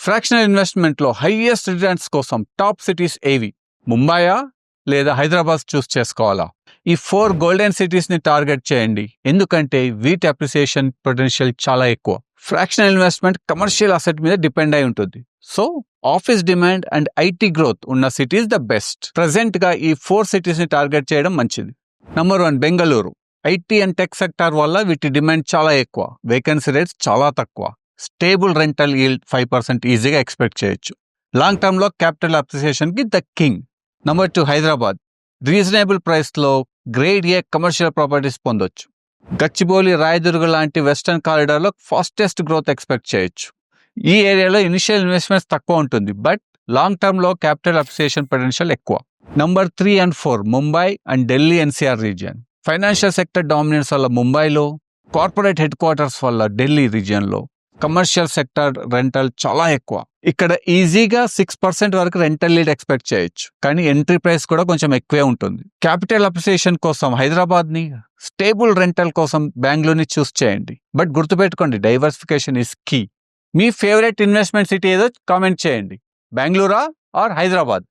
Fractional ఇన్వెస్ట్మెంట్లో highest returns కోసం top cities ఏవి? ముంబైయా లేదా హైదరాబాద్ చూస్ చేసుకోవాలా? ఈ 4 గోల్డెన్ సిటీస్ని టార్గెట్ చేయండి, ఎందుకంటే వీటి అప్రిసియేషన్ పొటెన్షియల్ చాలా ఎక్కువ. ఫ్రాక్షనల్ ఇన్వెస్ట్మెంట్ కమర్షియల్ అసెట్ మీద డిపెండ్ అయి ఉంటుంది. So office demand and IT growth ఉన్న సిటీస్ ద బెస్ట్. ప్రెసెంట్గా ఈ 4 సిటీస్ని టార్గెట్ చేయడం మంచిది. Number 1 Bengaluru. IT and tech sector వల్ల వీటి డిమాండ్ చాలా ఎక్కువ, వేకెన్సీ రేట్స్ చాలా తక్కువ, స్టేబుల్ రెంటల్ ఈల్డ్ 5% ఈజీగా ఎక్స్పెక్ట్ చేయొచ్చు. లాంగ్ టర్మ్లో క్యాపిటల్ అప్రిసియేషన్కి the king. Number 2 Hyderabad. Reasonable ప్రైస్లో గ్రేడ్ ఏ కమర్షియల్ ప్రాపర్టీస్ పొందొచ్చు. గచ్చిబౌలి, రాయదుర్గ లాంటి వెస్టర్న్ కారిడార్లో ఫాస్టెస్ట్ గ్రోత్ ఎక్స్పెక్ట్ చేయొచ్చు. ఈ ఏరియాలో ఇనిషియల్ ఇన్వెస్ట్మెంట్స్ తక్కువ ఉంటుంది, బట్ లాంగ్ టర్మ్లో క్యాపిటల్ అప్రిసియేషన్ పొటెన్షియల్ ఎక్కువ. Number 3 and 4 Mumbai and Delhi NCR region. Financial sector dominance వల్ల ముంబైలో, కార్పొరేట్ హెడ్ క్వార్టర్స్ వల్ల ఢిల్లీ రీజియన్లో కమర్షియల్ సెక్టర్ రెంటల్ చాలా ఎక్కువ. ఇక్కడ ఈజీగా 6% వరకు రెంటల్ లీడ్ ఎక్స్పెక్ట్ చేయొచ్చు, కానీ ఎంట్రీ ప్రైస్ కూడా కొంచెం ఎక్కువే ఉంటుంది. క్యాపిటల్ అప్రిసియేషన్ కోసం హైదరాబాద్ని, స్టేబుల్ రెంటల్ కోసం బెంగళూరుని చూస్ చేయండి. బట్ గుర్తుపెట్టుకోండి, డైవర్సిఫికేషన్ ఇస్ కీ. మీ ఫేవరెట్ ఇన్వెస్ట్మెంట్ సిటీ ఏదో కామెంట్ చేయండి. బెంగళూరా ఆర్ హైదరాబాద్?